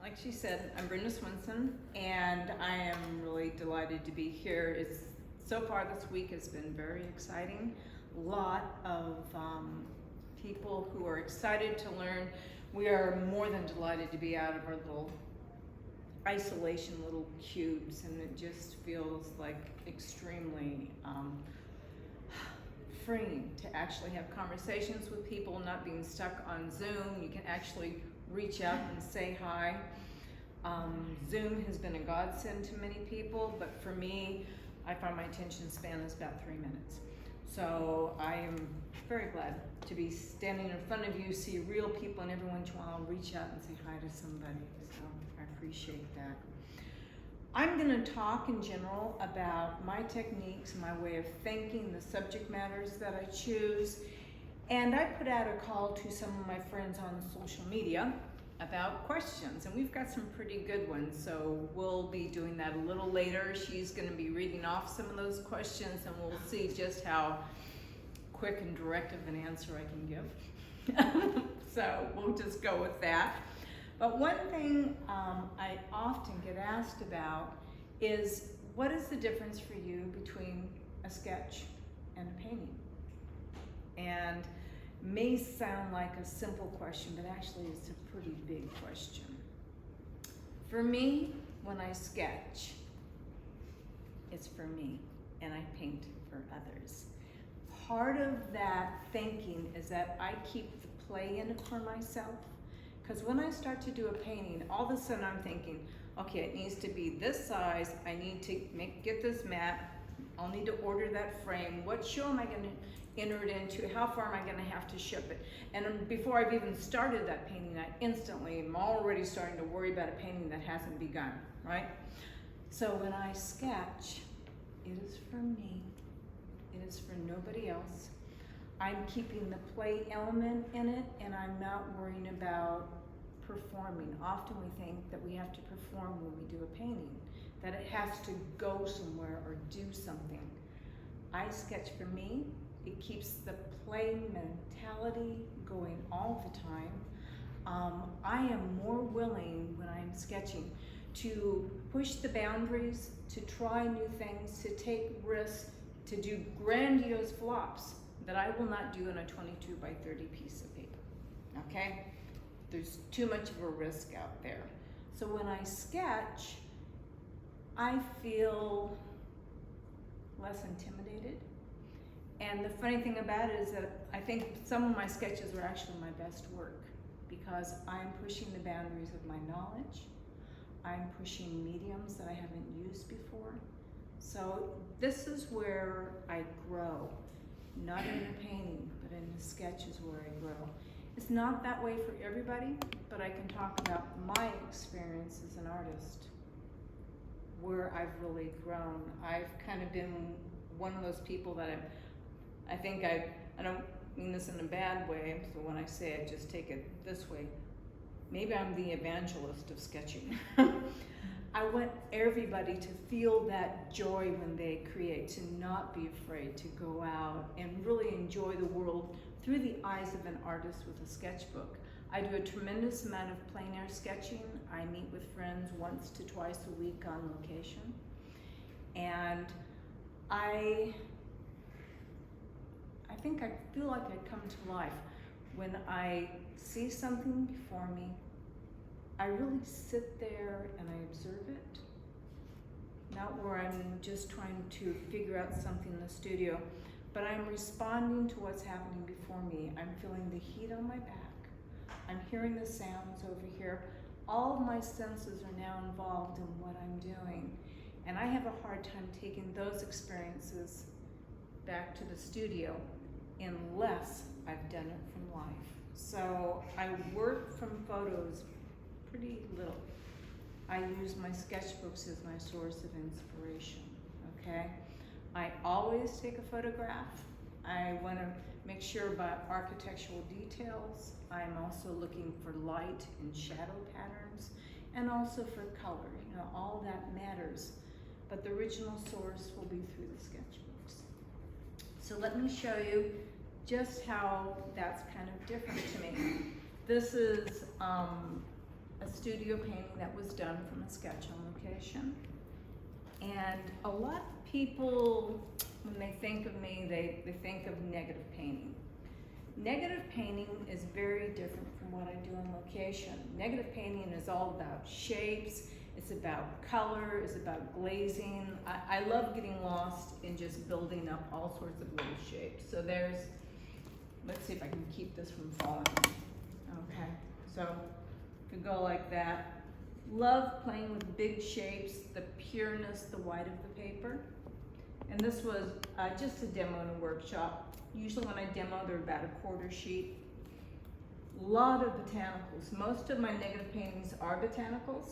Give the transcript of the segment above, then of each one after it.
like she said, I'm Brenda Swenson, and I am really delighted to be here. So far this week has been very exciting. A lot of people who are excited to learn. We are more than delighted to be out of our little isolation, little cubes, and it just feels like extremely freeing to actually have conversations with people, not being stuck on Zoom. You can actually reach out and say hi. Zoom has been a godsend to many people, but for me, I find my attention span is about 3 minutes. So I am very glad to be standing in front of you, see real people, and every once in a while reach out and say hi to somebody. So I appreciate that. I'm going to talk in general about my techniques, my way of thinking, the subject matters that I choose, and I put out a call to some of my friends on social media about questions, and we've got some pretty good ones, so we'll be doing that a little later. She's going to be reading off some of those questions, and we'll see just how quick and direct of an answer I can give. So we'll just go with that. But one thing I often get asked about is, what is the difference for you between a sketch and a painting? And may sound like a simple question, but actually it's a pretty big question. For me, when I sketch, it's for me, and I paint for others. Part of that thinking is that I keep the play in it for myself. Because when I start to do a painting, all of a sudden I'm thinking, okay, it needs to be this size, I need to get this mat, I'll need to order that frame, what show am I going to enter it into, how far am I going to have to ship it? And before I've even started that painting, I instantly am already starting to worry about a painting that hasn't begun, right? So when I sketch, it is for me, it is for nobody else. I'm keeping the play element in it, and I'm not worrying about performing. Often we think that we have to perform when we do a painting, that it has to go somewhere or do something. I sketch for me. It keeps the play mentality going all the time. I am more willing when I'm sketching to push the boundaries, to try new things, to take risks, to do grandiose flops that I will not do in a 22 by 30 piece of paper, okay? There's too much of a risk out there. So when I sketch, I feel less intimidated. And the funny thing about it is that I think some of my sketches are actually my best work, because I'm pushing the boundaries of my knowledge. I'm pushing mediums that I haven't used before. So this is where I grow. Not in the painting, but in the sketch is where I grow. It's not that way for everybody, but I can talk about my experience as an artist, where I've really grown. I've kind of been one of those people that I don't mean this in a bad way, so when I say it, just take it this way. Maybe I'm the evangelist of sketching. I want everybody to feel that joy when they create, to not be afraid to go out and really enjoy the world through the eyes of an artist with a sketchbook. I do a tremendous amount of plein air sketching. I meet with friends once to twice a week on location. And I feel like I come to life when I see something before me. I really sit there and I observe it, not where I'm just trying to figure out something in the studio, but I'm responding to what's happening before me. I'm feeling the heat on my back. I'm hearing the sounds over here. All of my senses are now involved in what I'm doing, and I have a hard time taking those experiences back to the studio unless I've done it from life. So I work from photos pretty little. I use my sketchbooks as my source of inspiration, okay? I always take a photograph. I want to make sure about architectural details. I'm also looking for light and shadow patterns, and also for color. You know, all that matters. But the original source will be through the sketchbooks. So let me show you just how that's kind of different to me. This is a a studio painting that was done from a sketch on location. And a lot of people, when they think of me, they think of negative painting. Negative painting is very different from what I do on location. Negative painting is all about shapes, it's about color, it's about glazing. I love getting lost in just building up all sorts of little shapes. So let's see if I can keep this from falling. Okay, so if you go like that. Love playing with big shapes, the pureness, the white of the paper. And this was just a demo in a workshop. Usually when I demo, they're about a quarter sheet. A lot of botanicals. Most of my negative paintings are botanicals.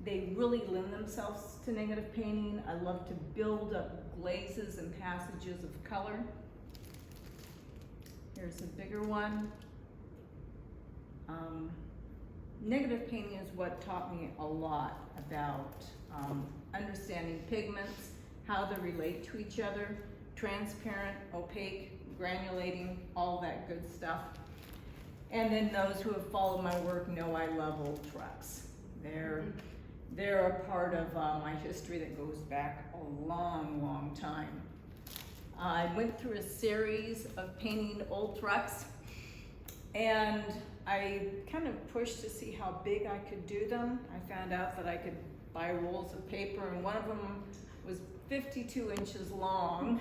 They really lend themselves to negative painting. I love to build up glazes and passages of color. Here's a bigger one. Negative painting is what taught me a lot about understanding pigments, how they relate to each other, transparent, opaque, granulating, all that good stuff. And then those who have followed my work know I love old trucks. They're a part of my history that goes back a long, long time. I went through a series of painting old trucks, and I kind of pushed to see how big I could do them. I found out that I could buy rolls of paper, and one of them was 52 inches long.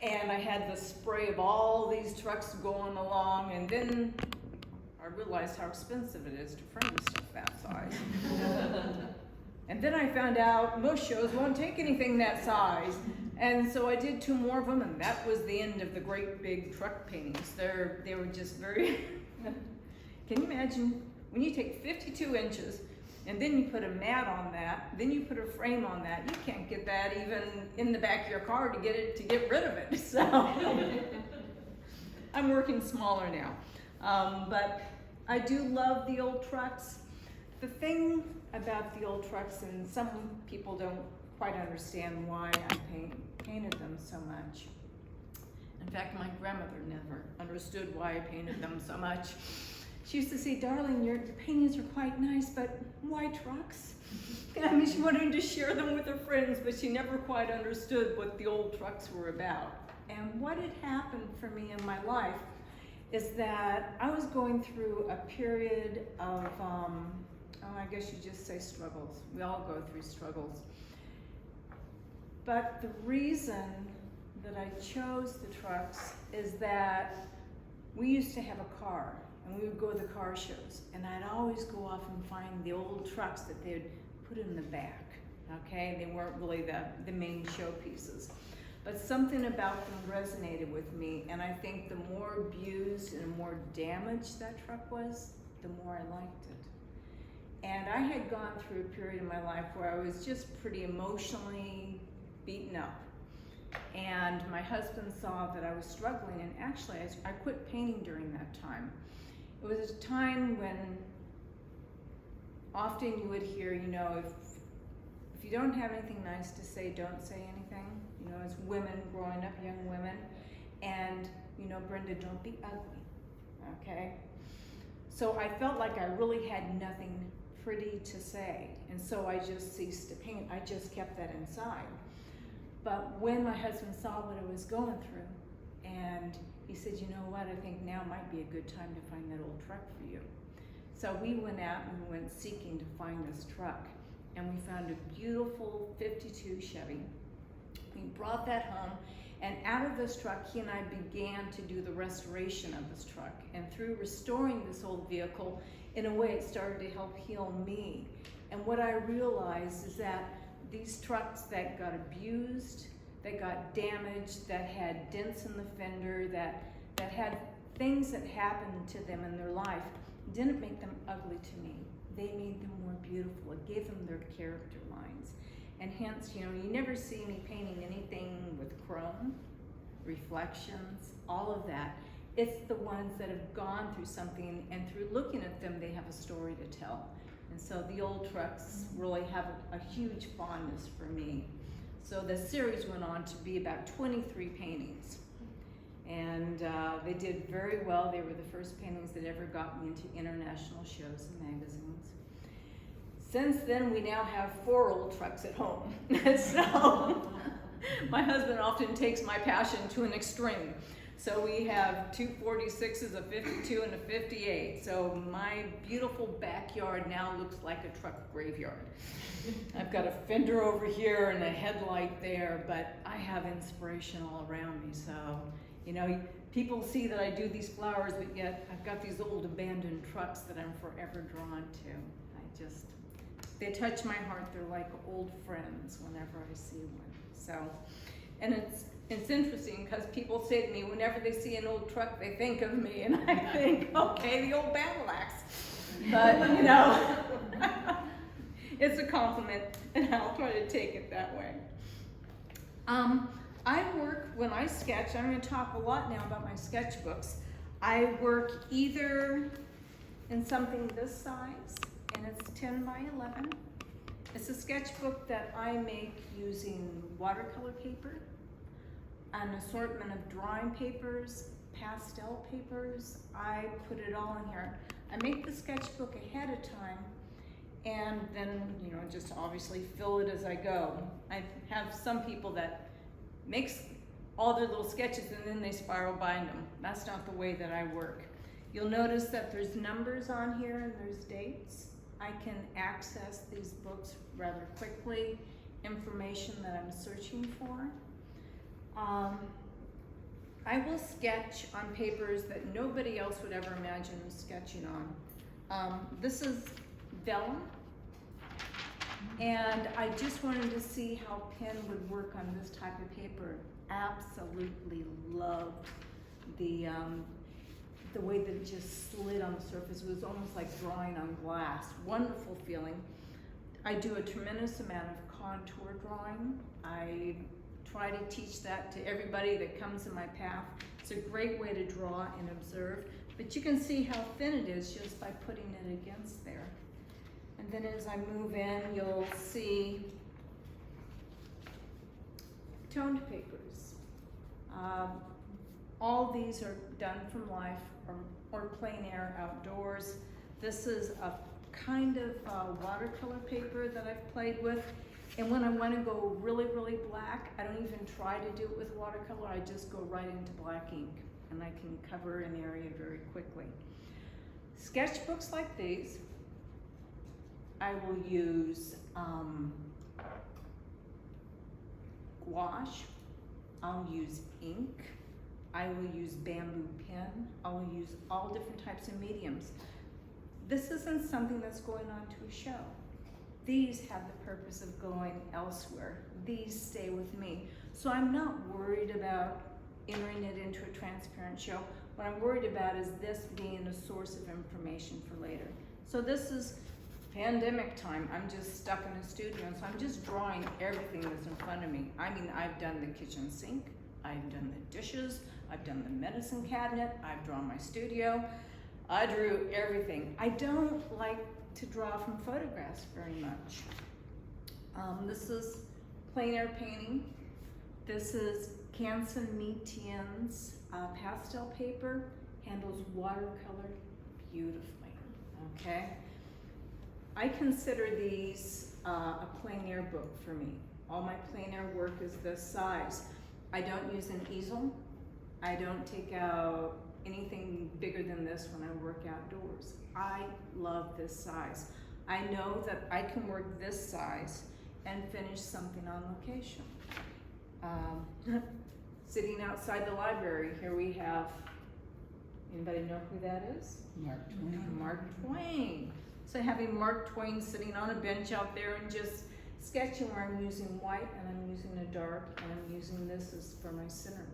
And I had the spray of all these trucks going along, and then I realized how expensive it is to frame stuff that size. And then I found out most shows won't take anything that size. And so I did 2 more of them, and that was the end of the great big truck paintings. They were just very, can you imagine when you take 52 inches and then you put a mat on that, then you put a frame on that, you can't get that even in the back of your car to get rid of it. So I'm working smaller now. But I do love the old trucks. The thing about the old trucks, and some people don't quite understand why I painted them so much. In fact, my grandmother never understood why I painted them so much. She used to say, "Darling, your paintings are quite nice, but why trucks?" I mean, she wanted to share them with her friends, but she never quite understood what the old trucks were about. And what had happened for me in my life is that I was going through a period of, I guess you just say struggles. We all go through struggles. But the reason that I chose the trucks is that we used to have a car, and we would go to the car shows, and I'd always go off and find the old trucks that they'd put in the back, okay? They weren't really the main showpieces. But something about them resonated with me, and I think the more abused and more damaged that truck was, the more I liked it. And I had gone through a period in my life where I was just pretty emotionally beaten up. And my husband saw that I was struggling, and actually I quit painting during that time. It was a time when often you would hear, you know, if you don't have anything nice to say, don't say anything. You know, as women growing up, young women, and you know, Brenda, don't be ugly, okay? So I felt like I really had nothing pretty to say, and so I just ceased to paint. I just kept that inside. But when my husband saw what I was going through, and he said, "You know what, I think now might be a good time to find that old truck for you." So we went out and we went seeking to find this truck, and we found a beautiful 52 Chevy. We brought that home, and out of this truck, he and I began to do the restoration of this truck. And through restoring this old vehicle, in a way, it started to help heal me. And what I realized is that these trucks that got abused, that got damaged, that had dents in the fender, that had things that happened to them in their life, didn't make them ugly to me. They made them more beautiful. It gave them their character lines. And hence, you know, you never see me painting anything with chrome, reflections, all of that. It's the ones that have gone through something, and through looking at them, they have a story to tell. And so the old trucks really have a huge fondness for me. So the series went on to be about 23 paintings. And they did very well. They were the first paintings that ever got me into international shows and magazines. Since then, we now have 4 old trucks at home. So my husband often takes my passion to an extreme. So we have 2 46s, a 52, and a 58. So my beautiful backyard now looks like a truck graveyard. I've got a fender over here and a headlight there, but I have inspiration all around me. So, you know, people see that I do these flowers, but yet I've got these old abandoned trucks that I'm forever drawn to. They touch my heart. They're like old friends whenever I see one. So, and it's interesting because people say to me, whenever they see an old truck, they think of me, and I think, okay, the old battle axe. But, you know, it's a compliment, and I'll try to take it that way. I work, when I sketch, I'm going to talk a lot now about my sketchbooks. I work either in something this size, and it's 10 by 11. It's a sketchbook that I make using watercolor paper, an assortment of drawing papers, pastel papers. I put it all in here. I make the sketchbook ahead of time, and then, you know, just obviously fill it as I go. I have some people that makes all their little sketches and then they spiral bind them. That's not the way that I work. You'll notice that there's numbers on here and there's dates. I can access these books rather quickly, information that I'm searching for. I will sketch on papers that nobody else would ever imagine sketching on. This is vellum, and I just wanted to see how pen would work on this type of paper. Absolutely loved the way that it just slid on the surface. It was almost like drawing on glass. Wonderful feeling. I do a tremendous amount of contour drawing. I try to teach that to everybody that comes in my path. It's a great way to draw and observe, but you can see how thin it is just by putting it against there. And then as I move in, you'll see toned papers. All these are done from life or plein air outdoors. This is a kind of watercolor paper that I've played with. And when I want to go really, really black, I don't even try to do it with watercolor. I just go right into black ink, and I can cover an area very quickly. Sketchbooks like these, I will use gouache, I'll use ink, I will use bamboo pen, I will use all different types of mediums. This isn't something that's going on to a show. These have the purpose of going elsewhere. These stay with me. So I'm not worried about entering it into a transparent show. What I'm worried about is this being a source of information for later. So this is pandemic time. I'm just stuck in a studio, so I'm just drawing everything that's in front of me. I mean, I've done the kitchen sink, I've done the dishes, I've done the medicine cabinet, I've drawn my studio. I drew everything. I don't like to draw from photographs very much. This is plein air painting. This is Canson Metien's pastel paper, handles watercolor beautifully, okay? I consider these a plein air book for me. All my plein air work is this size. I don't use an easel. I don't take out anything bigger than this when I work outdoors. I love this size. I know that I can work this size and finish something on location. Sitting outside the library, here we have, anybody know who that is? Mark Twain. Mark Twain. So having Mark Twain sitting on a bench out there and just sketching where I'm using white and I'm using a dark and I'm using this as for my center.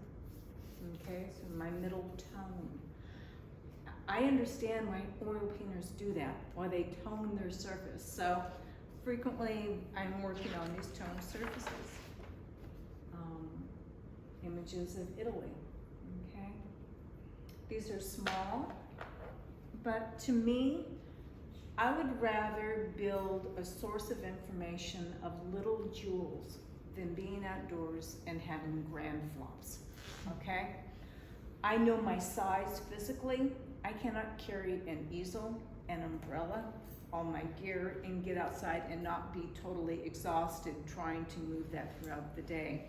Okay, so my middle tone. I understand why oil painters do that, why they tone their surface. So frequently I'm working on these toned surfaces. Images of Italy, okay? These are small, but to me, I would rather build a source of information of little jewels than being outdoors and having grand flops, okay? I know my size physically. I cannot carry an easel, an umbrella, all my gear, and get outside and not be totally exhausted trying to move that throughout the day.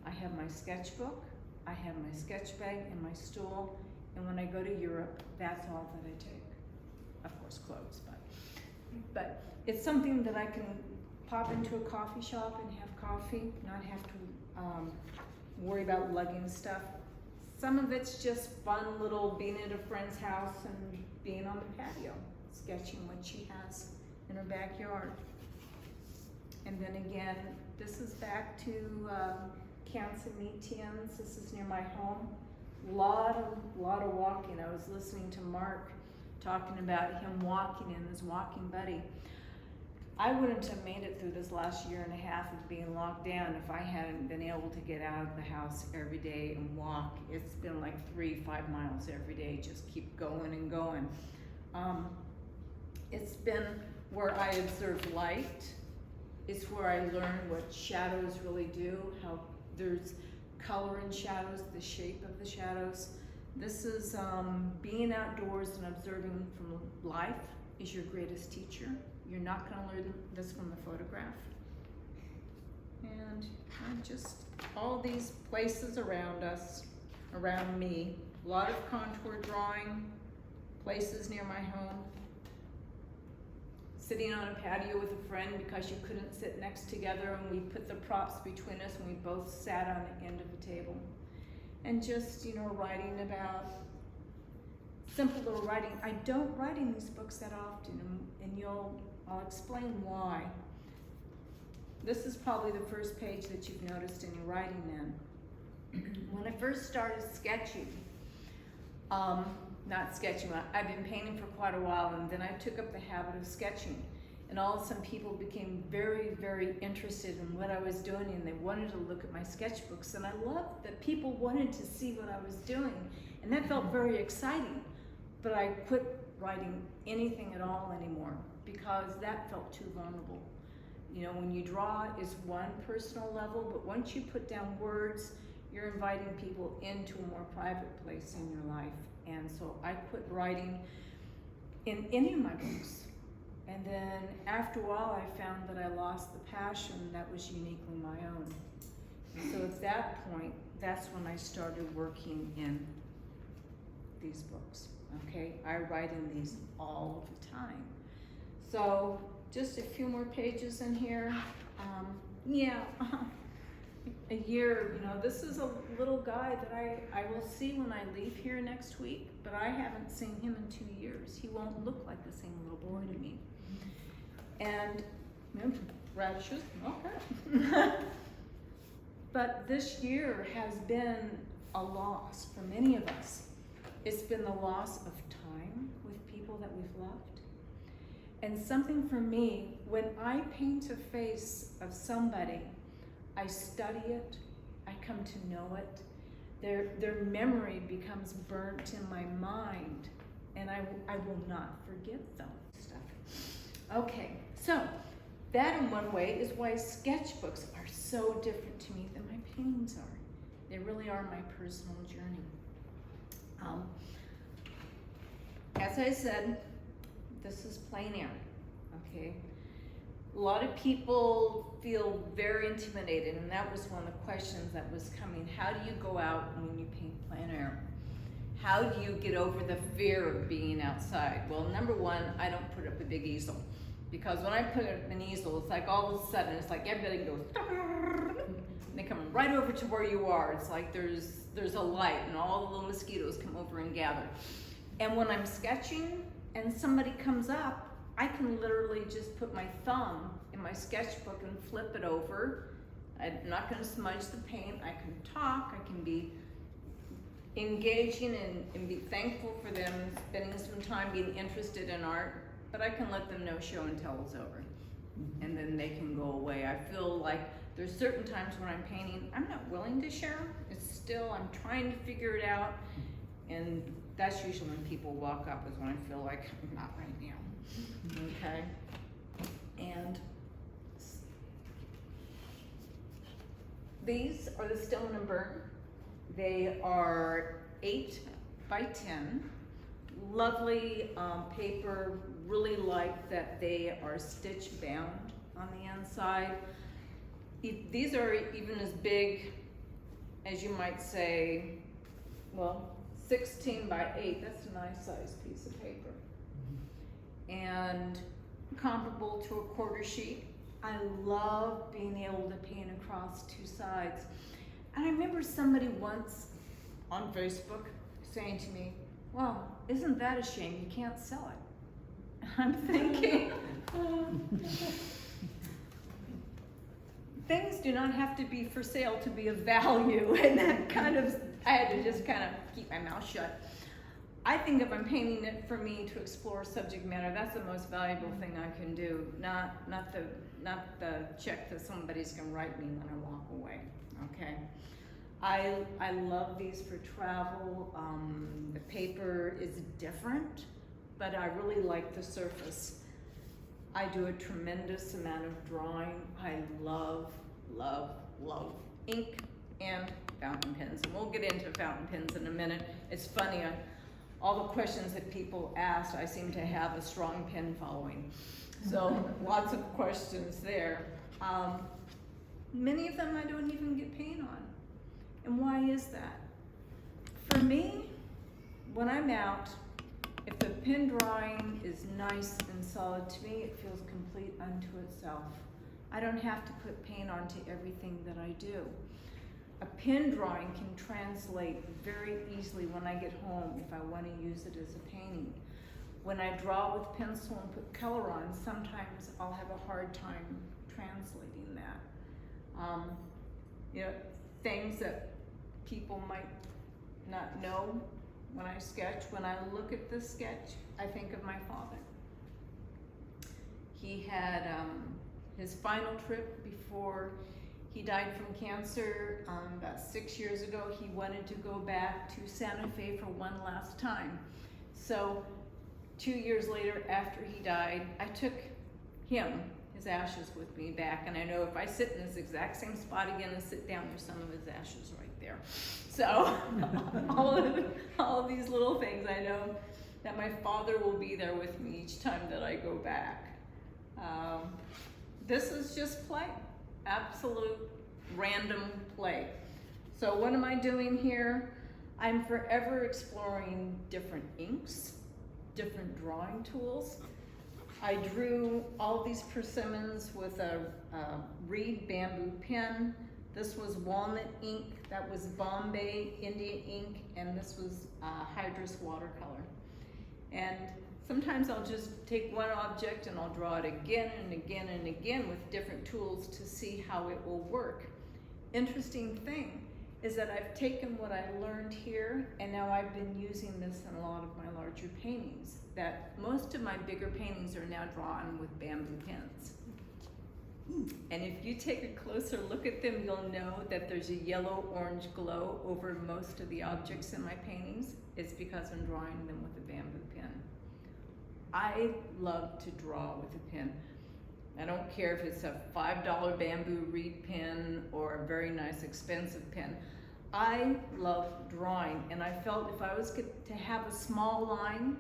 I have my sketchbook, I have my sketch bag and my stool, and when I go to Europe, that's all that I take. Of course, clothes, but it's something that I can pop into a coffee shop and have coffee, not have to worry about lugging stuff. Some of it's just fun little being at a friend's house and being on the patio, sketching what she has in her backyard. And then again, this is back to Cansamitians. This is near my home. Lot of walking. I was listening to Mark talking about him walking in his walking buddy. I wouldn't have made it through this last year and a half of being locked down if I hadn't been able to get out of the house every day and walk. It's been like 3-5 miles every day, just keep going and going. It's been where I observe light. It's where I learn what shadows really do, how there's color in shadows, the shape of the shadows. This is being outdoors and observing from life is your greatest teacher. You're not going to learn this from the photograph. And just all these places around us, around me, a lot of contour drawing, places near my home, sitting on a patio with a friend because you couldn't sit next together, and we put the props between us and we both sat on the end of the table. And just, writing about simple little writing. I don't write in these books that often, and I'll explain why. This is probably the first page that you've noticed any writing in. When I first started sketching, I've been painting for quite a while, and then I took up the habit of sketching. And all of a sudden people became very, very interested in what I was doing, and they wanted to look at my sketchbooks. And I loved that people wanted to see what I was doing, and that felt very exciting. But I quit writing anything at all anymore because that felt too vulnerable. When you draw is one personal level, but once you put down words, you're inviting people into a more private place in your life. And so I quit writing in any of my books. And then after a while, I found that I lost the passion that was uniquely my own. And so at that point, that's when I started working in these books. Okay, I write in these all the time. So just a few more pages in here. A year, this is a little guy that I will see when I leave here next week, but I haven't seen him in 2 years. He won't look like the same little boy to me. And radishes, okay. But this year has been a loss for many of us. It's been the loss of time with people that we've loved. And something for me, when I paint a face of somebody, I study it, I come to know it. Their memory becomes burnt in my mind, and I will not forget them. Okay, so that in one way is why sketchbooks are so different to me than my paintings are. They really are my personal journey. As I said, this is plein air, okay? A lot of people feel very intimidated, and that was one of the questions that was coming. How do you go out when you paint plein air? How do you get over the fear of being outside? Well, number one, I don't put up a big easel, because when I put up an easel, it's like all of a sudden, it's like everybody goes, and they come right over to where you are. It's like there's a light, and all the little mosquitoes come over and gather. And when I'm sketching and somebody comes up, I can literally just put my thumb in my sketchbook and flip it over. I'm not going to smudge the paint. I can talk. I can be engaging and be thankful for them spending some time being interested in art, but I can let them know show and tell is over, and then they can go away. I feel like there's certain times when I'm painting, I'm not willing to share. It's still, I'm trying to figure it out, and that's usually when people walk up is when I feel like, not right now. Okay, and these are the Stone and Burn. They are 8 by 10. Lovely paper, really like that they are stitch bound on the inside. These are even as big as you might say, well, 16 by 8, that's a nice size piece of paper. And comparable to a quarter sheet. I love being able to paint across 2 sides. And I remember somebody once on Facebook saying to me, well, isn't that a shame you can't sell it? I'm thinking, things do not have to be for sale to be of value, and that kind of, I had to just kind of keep my mouth shut. I think if I'm painting it for me to explore subject matter, that's the most valuable thing I can do, not the check that somebody's gonna write me when I walk away, okay? I love these for travel. The paper is different, but I really like the surface. I do a tremendous amount of drawing. I love, love, love ink and fountain pens. And we'll get into fountain pens in a minute. It's funny, all the questions that people ask, I seem to have a strong pen following. So lots of questions there. Many of them I don't even get paint on. And why is that? For me, when I'm out, if the pen drawing is nice and solid to me, it feels complete unto itself. I don't have to put paint onto everything that I do. A pen drawing can translate very easily when I get home if I want to use it as a painting. When I draw with pencil and put color on, sometimes I'll have a hard time translating that. You know, things that people might not know when I sketch. When I look at this sketch, I think of my father. He had his final trip before he died from cancer about 6 years ago. He wanted to go back to Santa Fe for one last time. So 2 years later, after he died, I took him, his ashes, with me back. And I know if I sit in this exact same spot again and sit down, there's some of his ashes right there. So all of these little things, I know that my father will be there with me each time that I go back. This is just play, absolute random play. So what am I doing here? I'm forever exploring different inks, different drawing tools. I drew all these persimmons with a reed bamboo pen. This was walnut ink, that was Bombay India ink, and this was Hydrus watercolor. And sometimes I'll just take one object and I'll draw it again and again and again with different tools to see how it will work. Interesting thing is that I've taken what I learned here and now I've been using this in a lot of my larger paintings. That most of my bigger paintings are now drawn with bamboo pens. And if you take a closer look at them, you'll know that there's a yellow-orange glow over most of the objects in my paintings. It's because I'm drawing them with a bamboo pen. I love to draw with a pen. I don't care if it's a $5 bamboo reed pen or a very nice expensive pen. I love drawing, and I felt if I was to have a small line,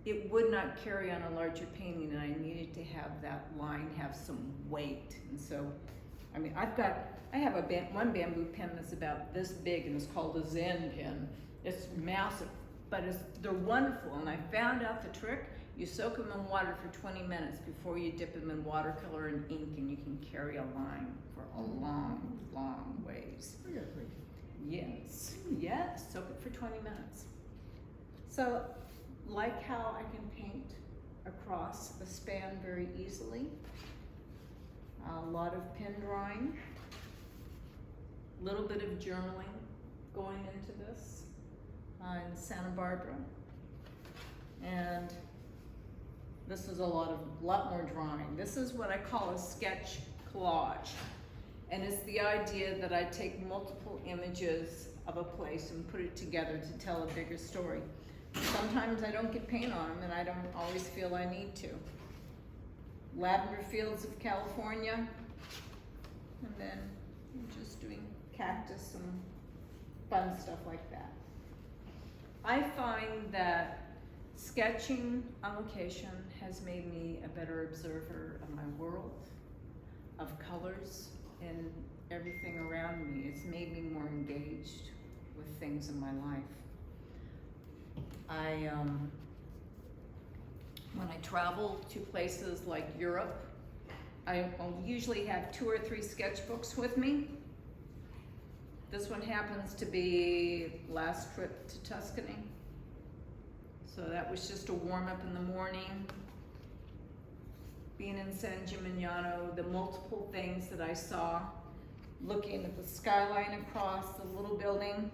it would not carry on a larger painting, and I needed to have that line have some weight. And so, I mean, I have one bamboo pen that's about this big, and it's called a Zen pen. It's massive, but they're wonderful, and I found out the trick. You soak them in water for 20 minutes before you dip them in watercolor and ink, and you can carry a line for a long, long ways. Really? Yes, yes, soak it for 20 minutes. So, like how I can paint across a span very easily. A lot of pen drawing, a little bit of journaling going into this in Santa Barbara. And this is a lot more drawing. This is what I call a sketch collage. And it's the idea that I take multiple images of a place and put it together to tell a bigger story. Sometimes I don't get paint on them, and I don't always feel I need to. Lavender fields of California, and then I'm just doing cactus and fun stuff like that. I find that sketching on location has made me a better observer of my world, of colors, and everything around me. It's made me more engaged with things in my life. When I travel to places like Europe, I'll usually have 2 or 3 sketchbooks with me. This one happens to be last trip to Tuscany. So that was just a warm up in the morning. Being in San Gimignano, the multiple things that I saw, looking at the skyline across the little building,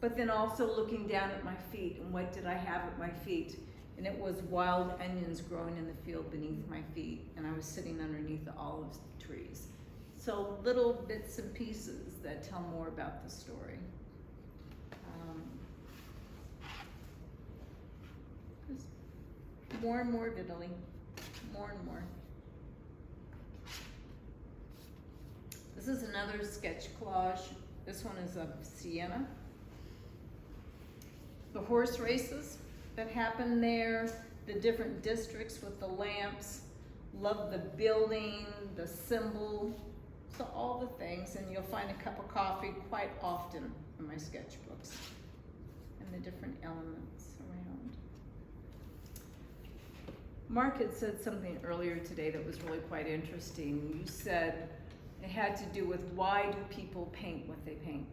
but then also looking down at my feet, and what did I have at my feet? And it was wild onions growing in the field beneath my feet, and I was sitting underneath the olive trees. So little bits and pieces that tell more about the story. More and more of Italy, more and more. This is another sketch collage. This one is of Siena. The horse races that happen there, the different districts with the lamps, love the building, the symbol, so all the things, and you'll find a cup of coffee quite often in my sketchbooks, and the different elements around. Mark had said something earlier today that was really quite interesting. You said it had to do with why do people paint what they paint?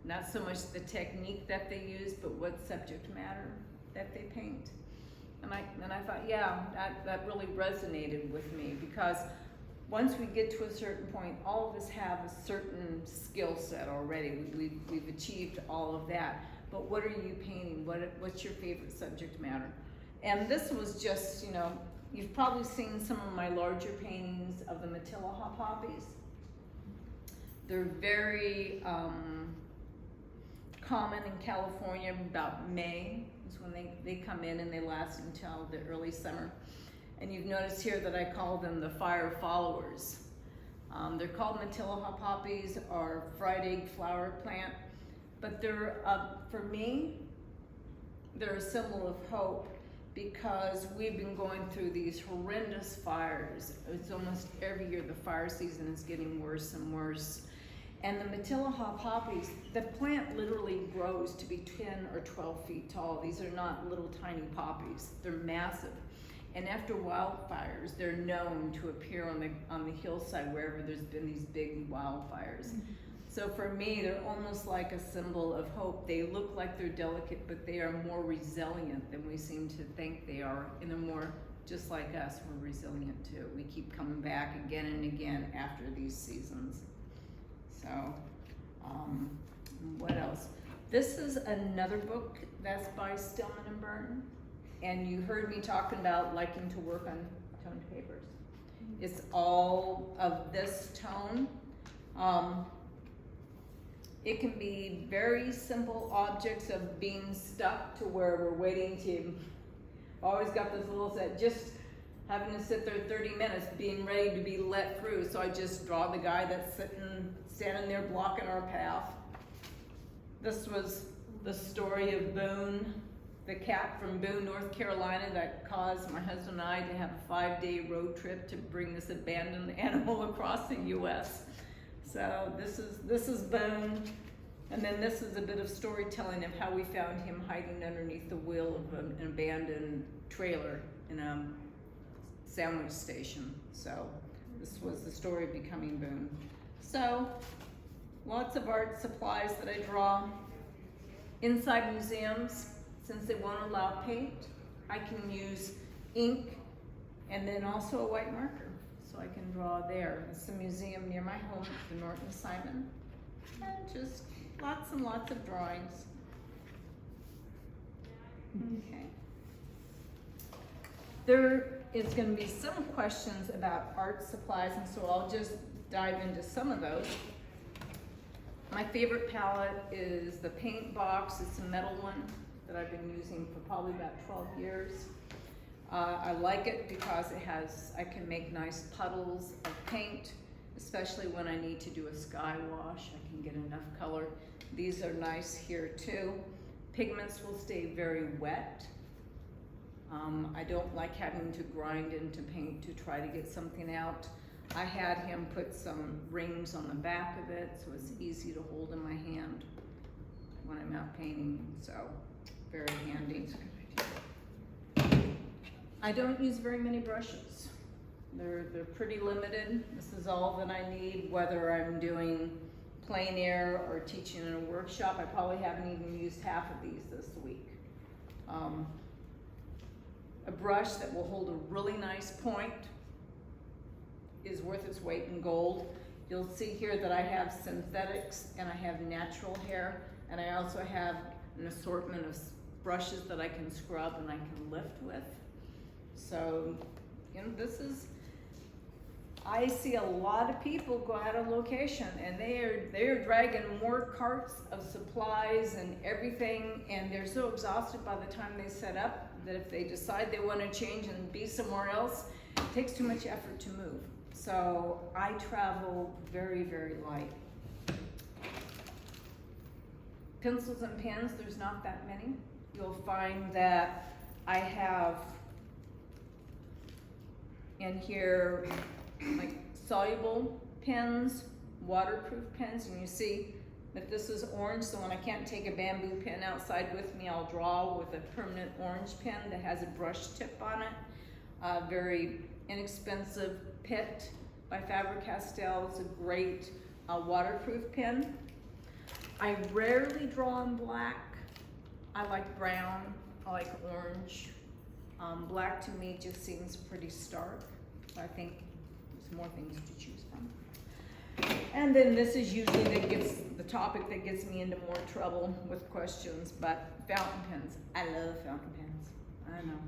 Not so much the technique that they use, but what subject matter that they paint. And I thought, yeah, that really resonated with me, because once we get to a certain point, all of us have a certain skill set already. We've achieved all of that. But what are you painting? What's your favorite subject matter? And this was just, you know, you've probably seen some of my larger paintings of the Matilla poppies. They're very common in California. About May is when they come in, and they last until the early summer. And you've noticed here that I call them the fire followers. They're called Matilla poppies or fried egg flower plant, but they're, for me, they're a symbol of hope, because we've been going through these horrendous fires. It's almost every year the fire season is getting worse and worse. And the Matilla poppies, the plant literally grows to be 10 or 12 feet tall. These are not little tiny poppies, they're massive. And after wildfires, they're known to appear on the hillside wherever there's been these big wildfires. Mm-hmm. So for me, they're almost like a symbol of hope. They look like they're delicate, but they are more resilient than we seem to think they are. And they're more just like us, we're resilient too. We keep coming back again and again after these seasons. So, what else? This is another book that's by Stillman and Burton. And you heard me talking about liking to work on toned papers. It's all of this tone. It can be very simple objects of being stuck to where we're waiting to, always got this little set, just having to sit there 30 minutes, being ready to be let through. So I just draw the guy that's standing there blocking our path. This was the story of Boone, the cat from Boone, North Carolina, that caused my husband and I to have a 5-day road trip to bring this abandoned animal across the U.S. So this is Boone, and then this is a bit of storytelling of how we found him hiding underneath the wheel of an abandoned trailer in a sandwich station. So this was the story of becoming Boone. So lots of art supplies that I draw. Inside museums, since they won't allow paint, I can use ink and then also a white marker. So I can draw there. It's a museum near my home, the Norton Simon. And just lots and lots of drawings. Okay. There is going to be some questions about art supplies, and so I'll just dive into some of those. My favorite palette is the paint box. It's a metal one that I've been using for probably about 12 years. I like it because I can make nice puddles of paint, especially when I need to do a sky wash. I can get enough color. These are nice here too. Pigments will stay very wet. I don't like having to grind into paint to try to get something out. I had him put some rings on the back of it so it's easy to hold in my hand when I'm out painting, so very handy. I don't use very many brushes. They're pretty limited. This is all that I need, whether I'm doing plein air or teaching in a workshop. I probably haven't even used half of these this week. A brush that will hold a really nice point is worth its weight in gold. You'll see here that I have synthetics and I have natural hair, and I also have an assortment of brushes that I can scrub and I can lift with. So, you know, this is, I see a lot of people go out of location and they're dragging more carts of supplies and everything, and they're so exhausted by the time they set up that if they decide they want to change and be somewhere else, it takes too much effort to move. So I travel very, very light. Pencils and pens, there's not that many. You'll find that I have in here like soluble pens, waterproof pens, and you see that this is orange, so when I can't take a bamboo pen outside with me, I'll draw with a permanent orange pen that has a brush tip on it. Very inexpensive Pitt by Faber-Castell. It's a great waterproof pen. I rarely draw in black. I like brown, I like orange. Black to me just seems pretty stark. So I think there's more things to choose from. And then this is usually the topic that gets me into more trouble with questions, but fountain pens. I love fountain pens, I know.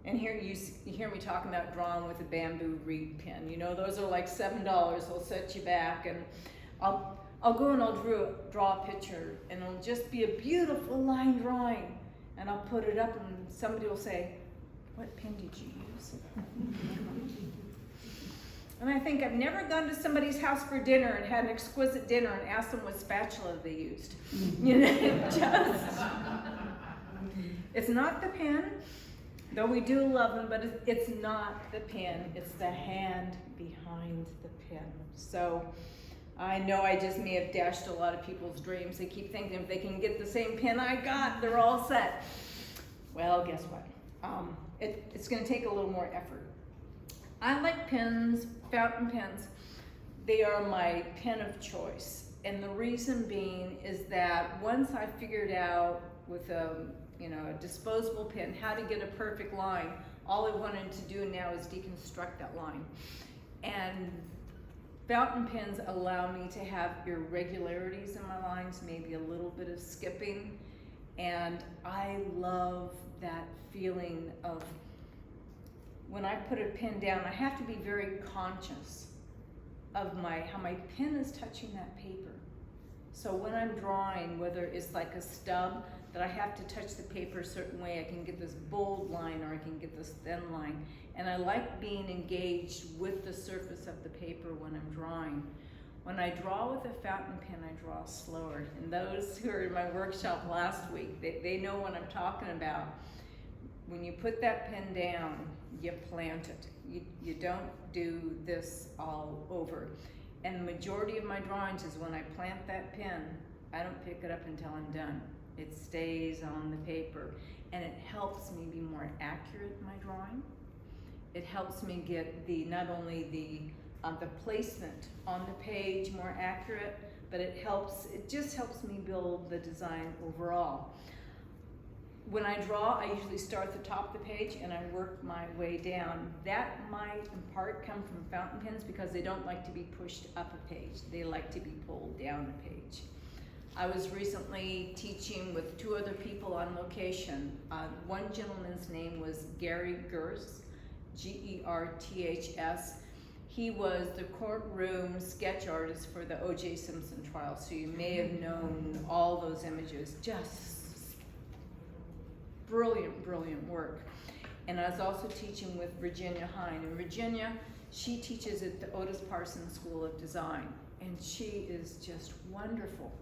And here you hear me talking about drawing with a bamboo reed pen. You know, those are like $7, they'll set you back, and I'll go and I'll draw a picture, and it'll just be a beautiful line drawing, and I'll put it up and somebody will say, "What pen did you use?" And I think I've never gone to somebody's house for dinner and had an exquisite dinner and asked them what spatula they used. You know, it's not the pen, though we do love them, but it's not the pen, it's the hand behind the pen. So I know I just may have dashed a lot of people's dreams. They keep thinking if they can get the same pen I got, they're all set. Well, guess what? It's gonna take a little more effort. I like pens, fountain pens. They are my pen of choice. And the reason being is that once I figured out with a disposable pen how to get a perfect line, all I wanted to do now is deconstruct that line. And fountain pens allow me to have irregularities in my lines, maybe a little bit of skipping. And I love that feeling of when I put a pen down, I have to be very conscious of how my pen is touching that paper. So when I'm drawing, whether it's like a stub that I have to touch the paper a certain way, I can get this bold line or I can get this thin line. And I like being engaged with the surface of the paper when I'm drawing. When I draw with a fountain pen, I draw slower. And those who were in my workshop last week, they know what I'm talking about. When you put that pen down, you plant it. You don't do this all over. And the majority of my drawings is when I plant that pen, I don't pick it up until I'm done. It stays on the paper, and it helps me be more accurate in my drawing. It helps me get not only the placement on the page more accurate, but it just helps me build the design overall. When I draw, I usually start at the top of the page and I work my way down. That might in part come from fountain pens because they don't like to be pushed up a page. They like to be pulled down a page. I was recently teaching with 2 other people on location. One gentleman's name was Gary Gerths, Gerths. He was the courtroom sketch artist for the O.J. Simpson trial, so you may have known all those images. Just brilliant, brilliant work. And I was also teaching with Virginia Hine. And Virginia, she teaches at the Otis Parsons School of Design, and she is just wonderful.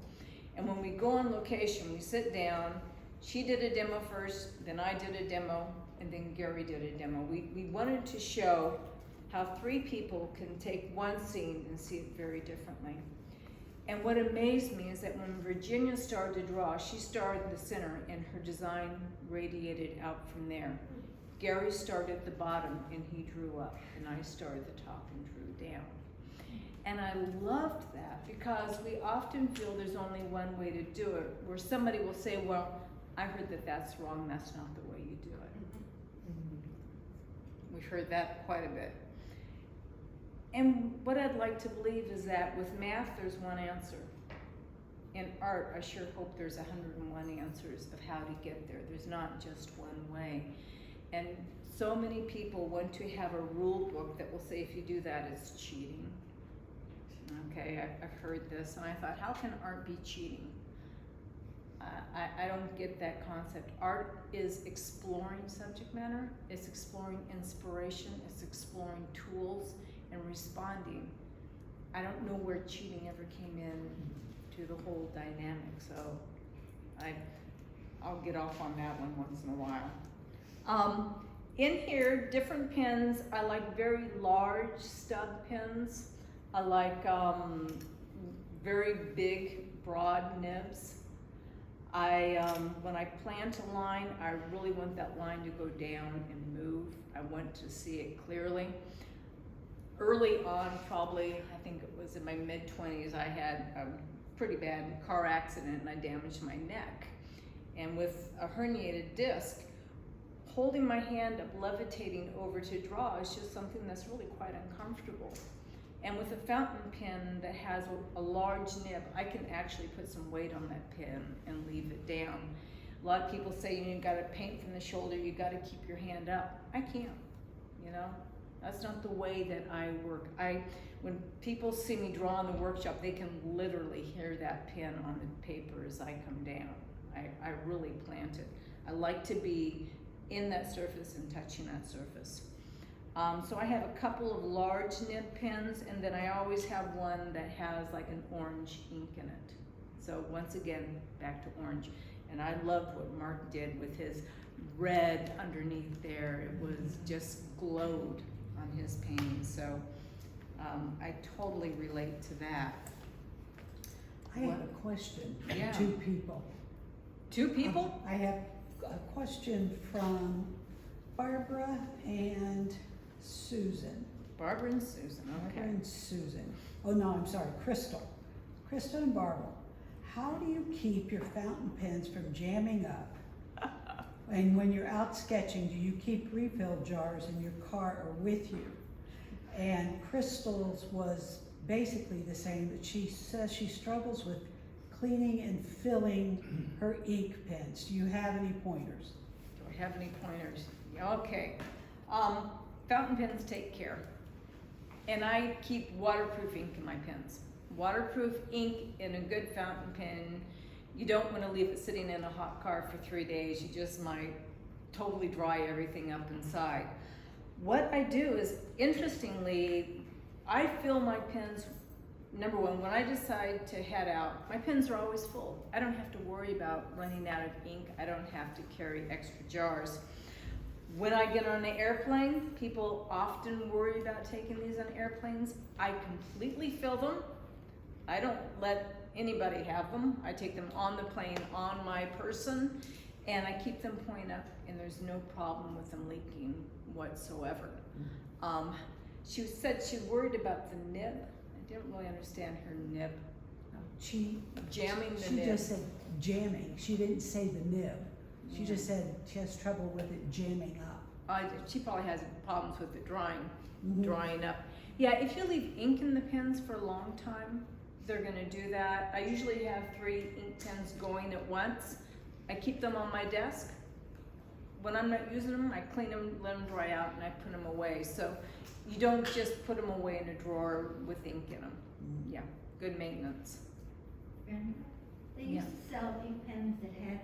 And when we go on location, we sit down, she did a demo first, then I did a demo, and then Gary did a demo. We wanted to show how 3 people can take one scene and see it very differently. And what amazed me is that when Virginia started to draw, she started in the center and her design radiated out from there. Gary started at the bottom and he drew up, and I started at the top and drew down. And I loved that because we often feel there's only one way to do it, where somebody will say, well, I heard that that's wrong, that's not the way you do it. We've heard that quite a bit. And what I'd like to believe is that with math, there's one answer. In art, I sure hope there's 101 answers of how to get there. There's not just one way. And so many people want to have a rule book that will say if you do that, it's cheating. Okay, I've heard this, and I thought, how can art be cheating? I don't get that concept. Art is exploring subject matter, it's exploring inspiration, it's exploring tools, and responding. I don't know where cheating ever came in to the whole dynamic, so I'll get off on that one once in a while. In here, different pens. I like very large stub pens. I like very big, broad nibs. When I plant a line, I really want that line to go down and move. I want to see it clearly. Early on, probably, I think it was in my mid-20s, I had a pretty bad car accident and I damaged my neck. And with a herniated disc, holding my hand up, levitating over to draw is just something that's really quite uncomfortable. And with a fountain pen that has a large nib, I can actually put some weight on that pen and leave it down. A lot of people say, you gotta paint from the shoulder, you gotta keep your hand up. I can't, you know? That's not the way that I work. When people see me draw in the workshop, they can literally hear that pen on the paper as I come down. I really plant it. I like to be in that surface and touching that surface. So I have a couple of large nib pens, and then I always have one that has like an orange ink in it. So once again, back to orange. And I loved what Mark did with his red underneath there. It was just glowed on his painting. So I totally relate to that. I have a question for Yeah. 2 people. 2 people? I have a question from Barbara and Susan. Barbara and Susan, okay. Barbara and Susan. Oh no, I'm sorry, Crystal. Crystal and Barbara. How do you keep your fountain pens from jamming up? And when you're out sketching, do you keep refill jars in your car or with you? And Crystal's was basically the same, that she says she struggles with cleaning and filling her ink pens. Do you have any pointers? Do I have any pointers? Okay. Fountain pens take care. And I keep waterproof ink in my pens. Waterproof ink in a good fountain pen, you don't want to leave it sitting in a hot car for 3 days. You just might totally dry everything up inside. What I do is, interestingly, I fill my pens, number one, when I decide to head out, my pens are always full. I don't have to worry about running out of ink. I don't have to carry extra jars. When I get on an airplane, people often worry about taking these on airplanes. I completely fill them. I don't let anybody have them. I take them on the plane, on my person, and I keep them point up, and there's no problem with them leaking whatsoever. She said she worried about the nib. I didn't really understand her nib. She Jamming the She nib. just said jamming. She didn't say the nib. She just said she has trouble with it jamming up. She probably has problems with it drying Mhm. up. Yeah, if you leave ink in the pens for a long time, they're gonna do that. I usually have 3 ink pens going at once. I keep them on my desk. When I'm not using them, I clean them, let them dry out, and I put them away. So you don't just put them away in a drawer with ink in them. Yeah, good maintenance. And they used to sell ink pens that had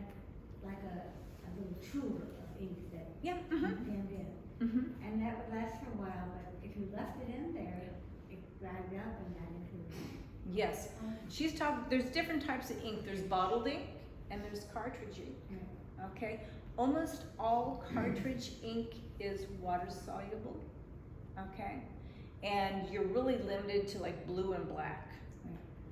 like a little tuber of ink that Yeah. you pinned in. And that would last for a while, but if you left it in there, it dried up and got into Yes, she's talking, there's different types of ink. There's bottled ink and there's cartridge ink, okay? Almost all cartridge ink is water soluble, okay? And you're really limited to like blue and black.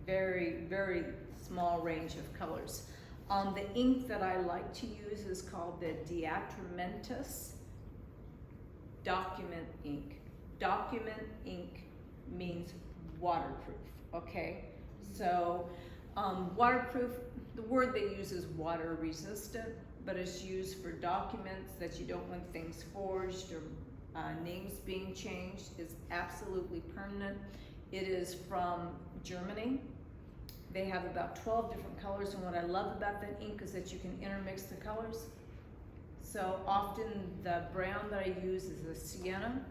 Very, very small range of colors. The ink that I like to use is called the TWSA document ink. Document ink means waterproof, okay? So waterproof, the word they use is water resistant, but it's used for documents that you don't want things forged or names being changed. It's absolutely permanent. It is from Germany. They have about 12 different colors, and what I love about that ink is that you can intermix the colors. So often the brown that I use is a sienna,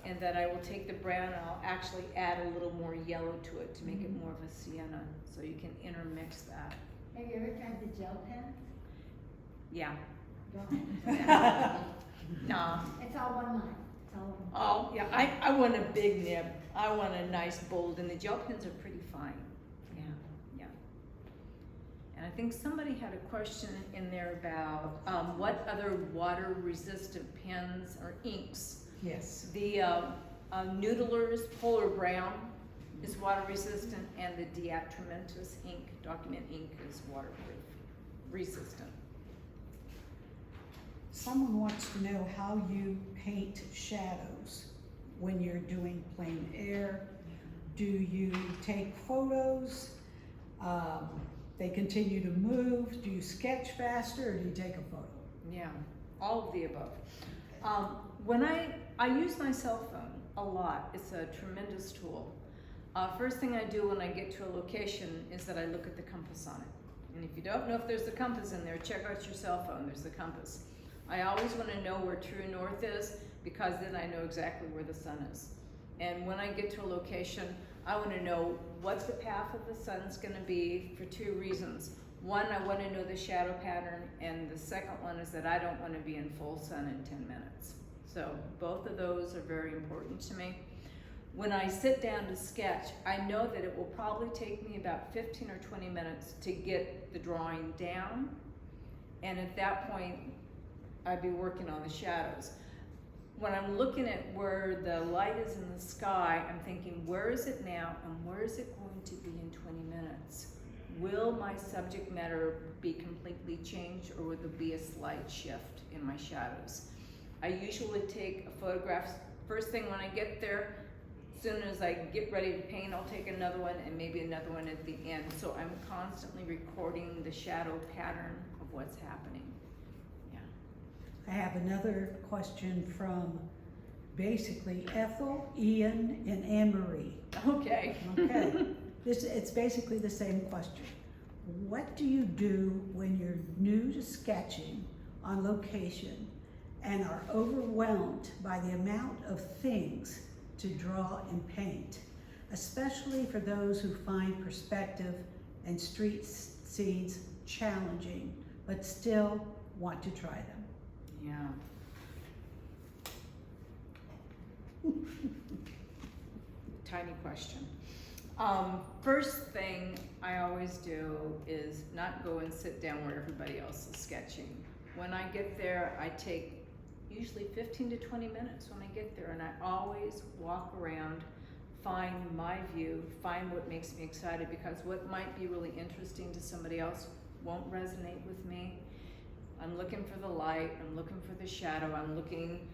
and that I will take the brown and I'll actually add a little more yellow to it to make it more of a sienna, so you can intermix that. Have you ever tried the gel pen? Yeah. No. Nah. It's all one line. It's all one line. Oh, yeah, I want a big nib. I want a nice bold, and the gel pens are pretty fine. Yeah, yeah. And I think somebody had a question in there about what other water resistant pens or inks. Yes. The Noodler's Polar Brown is water resistant, and the TWSA ink, document ink, is waterproof, resistant. Someone wants to know how you paint shadows when you're doing plein air. Do you take photos? They continue to move? Do you sketch faster, or do you take a photo? Yeah, all of the above. When I use my cell phone a lot. It's a tremendous tool. First thing I do when I get to a location is that I look at the compass on it. And if you don't know if there's a compass in there, check out your cell phone, there's the compass. I always want to know where true north is, because then I know exactly where the sun is. And when I get to a location, I want to know what the path of the sun's going to be for two reasons. One, I want to know the shadow pattern, and the second one is that I don't want to be in full sun in 10 minutes. So both of those are very important to me. When I sit down to sketch, I know that it will probably take me about 15 or 20 minutes to get the drawing down. And at that point, I'd be working on the shadows. When I'm looking at where the light is in the sky, I'm thinking, where is it now and where is it going to be in 20 minutes? Will my subject matter be completely changed, or will there be a slight shift in my shadows? I usually take a photograph first thing when I get there. As soon as I get ready to paint, I'll take another one, and maybe another one at the end. So I'm constantly recording the shadow pattern of what's happening. Yeah. I have another question from basically Ethel, Ian, and Anne-Marie. Okay. Okay. It's basically the same question. What do you do when you're new to sketching on location and are overwhelmed by the amount of things to draw and paint, especially for those who find perspective and street scenes challenging, but still want to try them? Yeah. Tiny question. First thing I always do is not go and sit down where everybody else is sketching. When I get there, I take usually 15 to 20 minutes when I get there, and I always walk around, find my view, find what makes me excited, because what might be really interesting to somebody else won't resonate with me. I'm looking for the light, I'm looking for the shadow, I'm looking,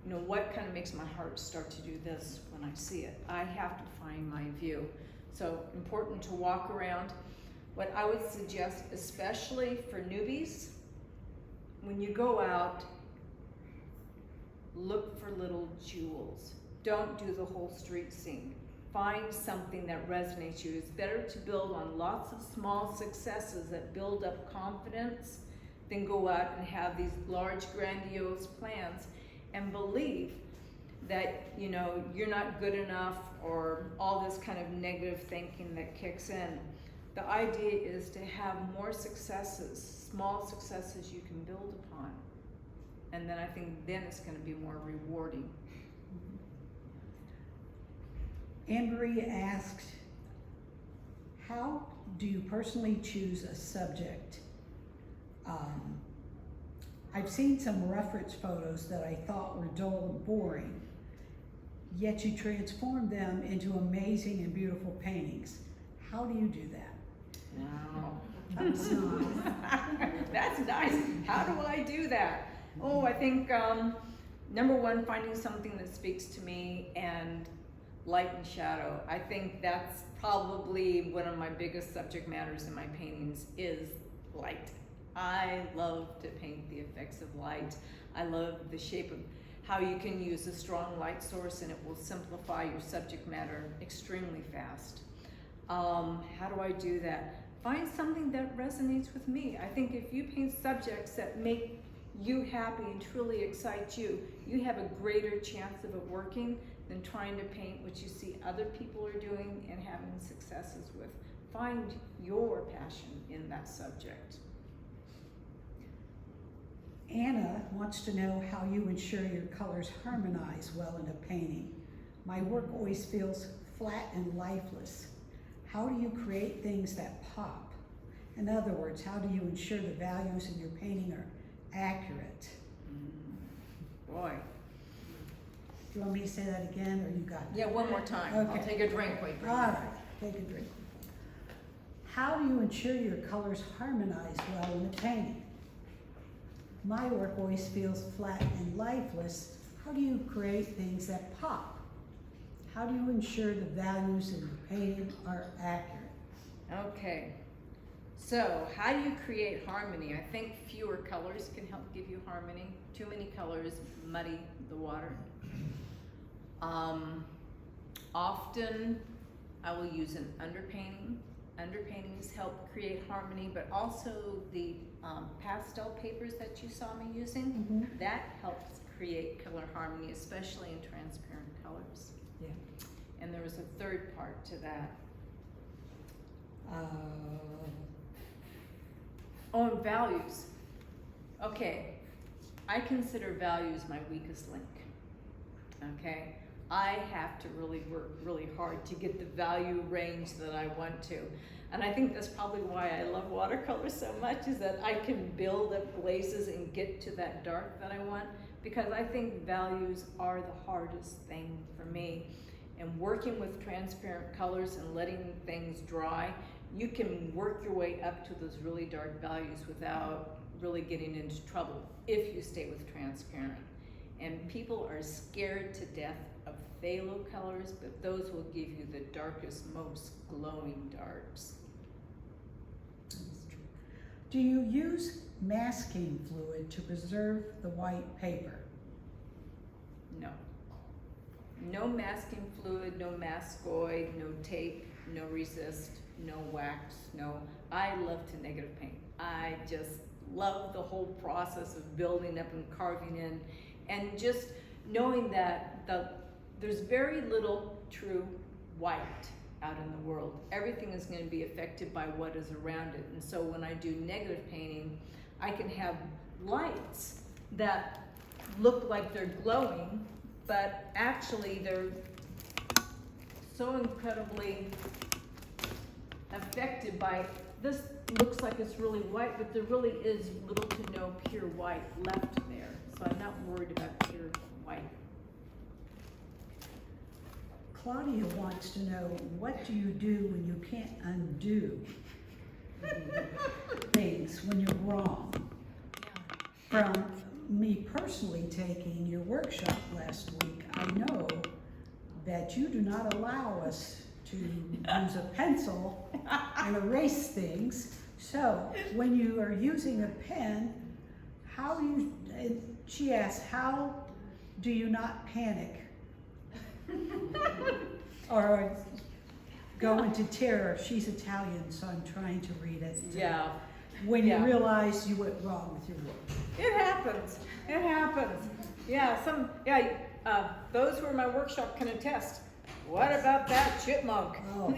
you know, what kind of makes my heart start to do this when I see it. I have to find my view. So important to walk around. What I would suggest, especially for newbies, when you go out, look for little jewels. Don't do the whole street scene. Find something that resonates you. It's better to build on lots of small successes that build up confidence than go out and have these large, grandiose plans and believe that, you know, you're not good enough, or all this kind of negative thinking that kicks in. The idea is to have more successes, small successes you can build upon. And then I think then it's going to be more rewarding. Anne-Marie asked, How do you personally choose a subject? I've seen some reference photos that I thought were dull and boring, yet you transformed them into amazing and beautiful paintings. How do you do that? Wow. That's nice. That's nice. How do I do that? Oh, I think number one, finding something that speaks to me, and light and shadow. I think that's probably one of my biggest subject matters in my paintings is light. I love to paint the effects of light. I love the shape of how you can use a strong light source and it will simplify your subject matter extremely fast. How do I do that? Find something that resonates with me. I think if you paint subjects that make you happy and truly excite you, you have a greater chance of it working than trying to paint what you see other people are doing and having successes with. Find your passion in that subject. Anna wants to know how you ensure your colors harmonize well in a painting. My work always feels flat and lifeless. How do you create things that pop? In other words, how do you ensure the values in your painting are accurate? Boy. Do you want me to say that again, or you got it? Yeah, one more time. Okay. I'll take a drink. Wait. All right, take a drink. How do you ensure your colors harmonize well in a painting? My work always feels flat and lifeless. How do you create things that pop? How do you ensure the values in your painting are accurate? Okay. So, how do you create harmony? I think fewer colors can help give you harmony. Too many colors muddy the water. Often I will use an underpainting. Underpaintings help create harmony, but also the pastel papers that you saw me using, that helps create color harmony, especially in transparent colors. Yeah. And there was a third part to that. Oh, and values. Okay, I consider values my weakest link. Okay, I have to really work really hard to get the value range that I want to. And I think that's probably why I love watercolor so much, is that I can build up glazes and get to that dark that I want, because I think values are the hardest thing for me. And working with transparent colors and letting things dry, you can work your way up to those really dark values without really getting into trouble if you stay with transparent. And people are scared to death of phthalo colors, but those will give you the darkest, most glowing darks. Do you use masking fluid to preserve the white paper? No. No masking fluid, no maskoid, no tape, no resist, no wax, no. I love to negative paint. I just love the whole process of building up and carving in, and just knowing that there's very little true white out in the world. Everything is going to be affected by what is around it. And so when I do negative painting, I can have lights that look like they're glowing, but actually they're so incredibly affected by, this looks like it's really white, but there really is little to no pure white left there. So I'm not worried about pure white. Claudia wants to know, what do you do when you can't undo things when you're wrong? From me personally taking your workshop last week, I know that you do not allow us to use a pencil and erase things. So when you are using a pen, she asks, how do you not panic? Or go into terror? She's Italian, so I'm trying to read it. Yeah. When you realize you went wrong with your work. It happens. It happens. Yeah, those who are in my workshop can attest. What about that chipmunk? Oh.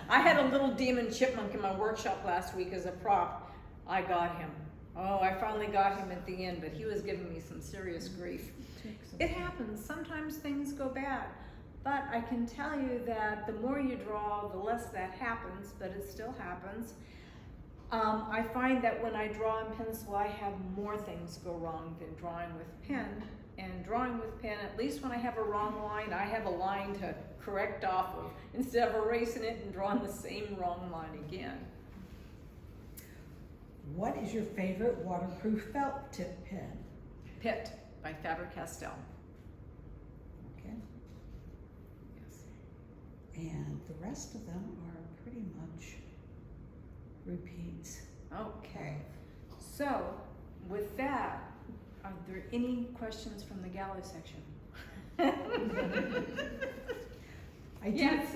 I had a little demon chipmunk in my workshop last week as a prop. I got him. Oh, I finally got him at the end, but he was giving me some serious grief. It happens. Sometimes things go bad. But I can tell you that the more you draw, the less that happens, but it still happens. I find that when I draw in pencil, I have more things go wrong than drawing with pen. And drawing with pen, at least when I have a wrong line, I have a line to correct off of, instead of erasing it and drawing the same wrong line again. What is your favorite waterproof felt tip pen? Pitt by Faber-Castell. Okay. Yes. And the rest of them are pretty much repeats. Okay. So, with that, are there any questions from the gallery section? I do. Yes.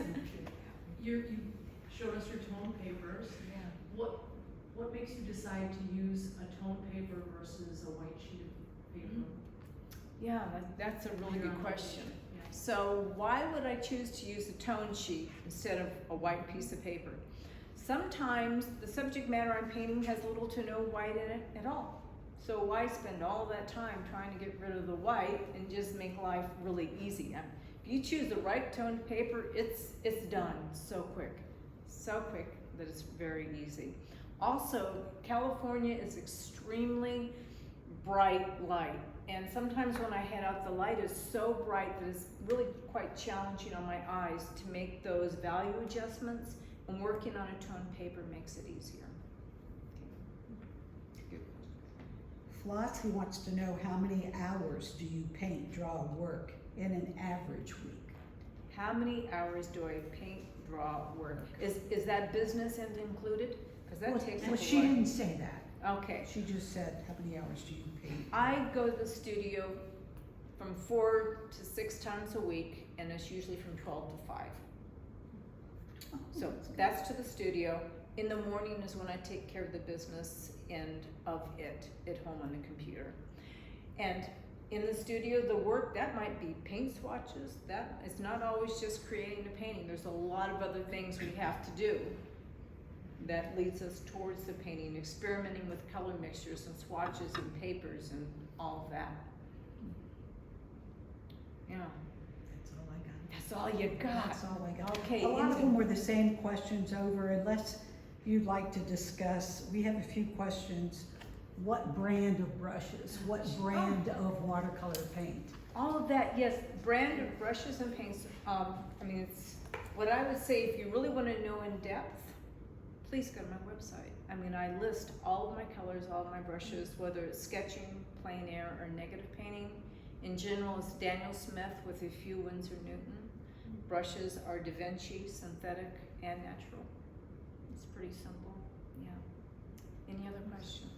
You showed us your tone papers. Yeah. What makes you decide to use a tone paper versus a white sheet of paper? Yeah, that's a really You're good on question. Yeah. So why would I choose to use a tone sheet instead of a white piece of paper? Sometimes the subject matter I'm painting has little to no white in it at all. So why spend all that time trying to get rid of the white and just make life really easy? If you choose the right toned paper, it's done so quick that it's very easy. Also, California is extremely bright light, and sometimes when I head out, the light is so bright that it's really quite challenging on my eyes to make those value adjustments, and working on a toned paper makes it easier. Okay. Flossie wants to know how many hours do you paint, draw, work in an average week? How many hours do I paint, draw, work? Is that business end included? Because that takes Well, up a she lot. didn't say that. Okay. She just said, how many hours do you paint? I go to the studio from 4 to 6 times a week, and it's usually from 12 to 5. Oh, So that's to the studio. In the morning is when I take care of the business end of it at home on the computer. And in the studio, the work, that might be paint swatches. That it's not always just creating a painting. There's a lot of other things we have to do that leads us towards the painting, experimenting with color mixtures and swatches and papers and all of that. Yeah, That's all I got. that's all you got. That's all I got. Okay. A lot of them were the same questions over, unless you'd like to discuss. We have a few questions. What brand of brushes? What brand of watercolor paint? All of that, yes, brand of brushes and paints. I mean, it's what I would say, if you really want to know in depth, please go to my website. I mean, I list all of my colors, all of my brushes, whether it's sketching, plein air, or negative painting. In general, it's Daniel Smith with a few Winsor Newton. Brushes are Da Vinci, synthetic, and natural. It's pretty simple, yeah. Any other questions?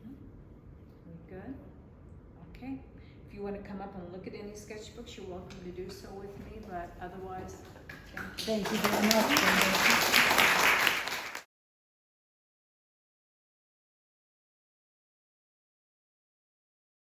We good? Okay. If you want to come up and look at any sketchbooks, you're welcome to do so with me, but otherwise, thank you. Thank you very much, Brenda.